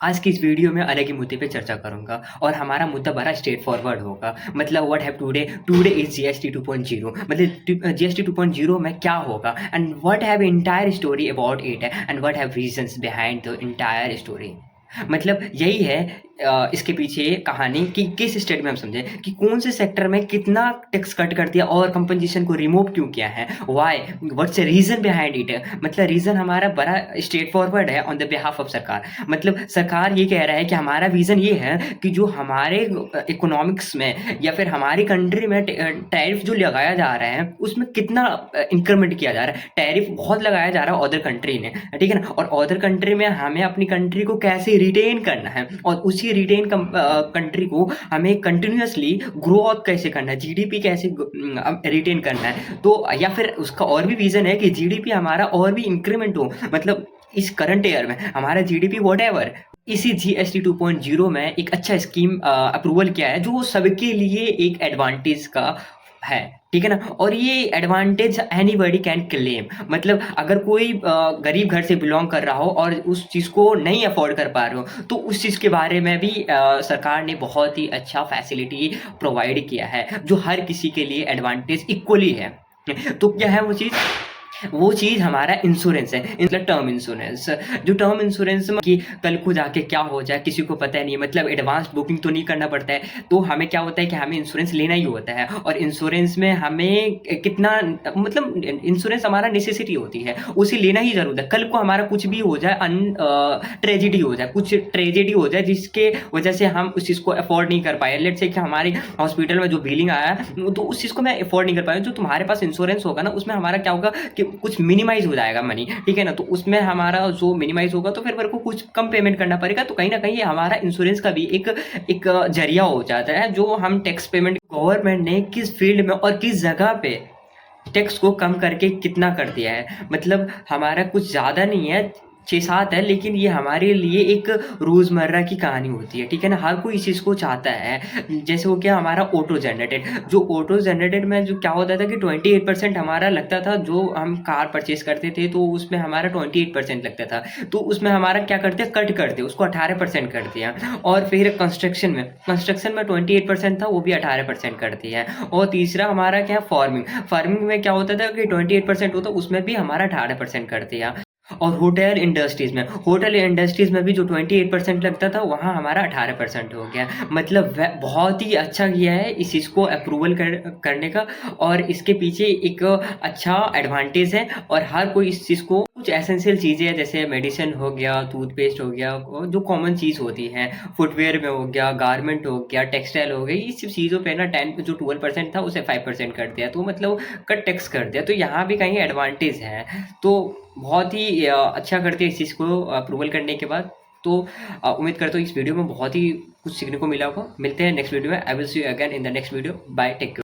आज की इस वीडियो में अलग ही मुद्दे पे चर्चा करूंगा और हमारा मुद्दा बड़ा स्ट्रेट फॉरवर्ड होगा। मतलब what have today today is GST 2.0। मतलब जीएसटी 2.0 में क्या होगा and what have entire story about it and what have reasons behind the entire story. मतलब यही है इसके पीछे कहानी कि किस स्टेट में हम समझें कि कौन से सेक्टर में कितना टैक्स कट कर दिया और कंपनसेशन को रिमूव क्यों किया है, why, what's the reason behind it. मतलब रीजन हमारा बड़ा स्ट्रेट फॉरवर्ड है ऑन द बिहाफ ऑफ सरकार। मतलब सरकार ये कह रहा है कि हमारा विजन ये है कि जो हमारे इकोनॉमिक्स में या फिर हमारी कंट्री में टैरिफ जो लगाया जा रहा है उसमें कितना इंक्रीमेंट किया जा रहा है। टैरिफ बहुत लगाया जा रहा है अदर कंट्री ने, ठीक है ना, और अदर कंट्री में हमें अपनी कंट्री को कैसे रिटेन करना है और उसी रिटेन कंट्री को हमें कंटिन्यूअसली ग्रोथ कैसे करना है, जीडीपी कैसे रिटेन करना है। तो या फिर उसका और भी रीजन है कि जीडीपी हमारा और भी इंक्रीमेंट हो। मतलब इस करंट ईयर में हमारा जीडीपी व्हाटएवर इसी जीएसटी 2.0 में एक अच्छा स्कीम अप्रूवल किया है जो सबके लिए एक एडवांटेज का है, ठीक है ना। और ये एडवांटेज एनीबॉडी कैन क्लेम। मतलब अगर कोई गरीब घर से बिलोंग कर रहा हो और उस चीज़ को नहीं अफोर्ड कर पा रहे हो तो उस चीज़ के बारे में भी सरकार ने बहुत ही अच्छा फैसिलिटी प्रोवाइड किया है जो हर किसी के लिए एडवांटेज इक्वली है। तो क्या है वो चीज़? वो चीज़ हमारा इंश्योरेंस है, मतलब टर्म इंश्योरेंस। जो टर्म इंश्योरेंस में कि कल को जाके क्या हो जाए किसी को पता नहीं है, मतलब एडवांस बुकिंग तो नहीं करना पड़ता है। तो हमें क्या होता है कि हमें इंश्योरेंस लेना ही होता है और इंश्योरेंस में हमें कितना, मतलब इंश्योरेंस हमारा नेसेसिटी होती है, उसे लेना ही ज़रूर है। कल को हमारा कुछ भी हो जाए, ट्रेजिडी हो जाए, कुछ ट्रेजिडी हो जाए जिसके वजह से हम उस चीज़ को अफोर्ड नहीं कर पाए। लेट्स से कि हमारे हॉस्पिटल में जो बिलिंग आया तो उस चीज़ को मैं अफोर्ड नहीं कर पाया। जो तुम्हारे पास इंश्योरेंस होगा ना उसमें हमारा क्या होगा कि कुछ मिनिमाइज हो जाएगा मनी, ठीक है ना। तो उसमें हमारा जो मिनिमाइज होगा तो फिर मेरे को कुछ कम पेमेंट करना पड़ेगा। तो कहीं ना कहीं हमारा इंश्योरेंस का भी एक जरिया हो जाता है जो हम टैक्स पेमेंट, गवर्नमेंट ने किस फील्ड में और किस जगह पे टैक्स को कम करके कितना कर दिया है। मतलब हमारा कुछ ज़्यादा नहीं है, 6-7 है, लेकिन ये हमारे लिए एक रोज़मर्रा की कहानी होती है, ठीक है ना। हर कोई इस चीज़ को चाहता है। जैसे हो गया हमारा ऑटो जनरेटेड, जो ऑटो जनरेटेड में जो क्या होता था कि 28% हमारा लगता था। जो हम कार परचेज करते थे तो उसमें हमारा 28% लगता था, तो उसमें हमारा क्या करते हैं, कट करते उसको 18% कर दिया। और फिर कंस्ट्रक्शन में 28% था, वो भी 18% कर दिया। और तीसरा हमारा क्या, फार्मिंग। फार्मिंग में क्या होता था कि 28% होता, उसमें भी हमारा 18% कर दिया। और होटल इंडस्ट्रीज में भी जो 28% लगता था वहाँ हमारा 18% हो गया। मतलब बहुत ही अच्छा किया है इस चीज़ को अप्रूवल करने का। और इसके पीछे एक अच्छा एडवांटेज है और हर कोई इस चीज़ को, कुछ एसेंशियल चीज़ें हैं जैसे मेडिसिन हो गया, टूथपेस्ट हो गया, और जो कॉमन चीज़ होती है, फुटवेयर में हो गया, गारमेंट हो गया, टेक्सटाइल हो गई, इस सब चीज़ों पे ना 12% था उसे 5% कर दिया। तो मतलब कट टैक्स कर दिया। तो यहाँ भी कहीं एडवांटेज है। तो बहुत ही अच्छा करते हैं इस चीज़ को अप्रूवल करने के बाद। तो उम्मीद करता हूँ इस वीडियो में बहुत ही कुछ सीखने को मिला होगा। मिलते हैं नेक्स्ट वीडियो में। I will see you again in the next video. Bye, take care.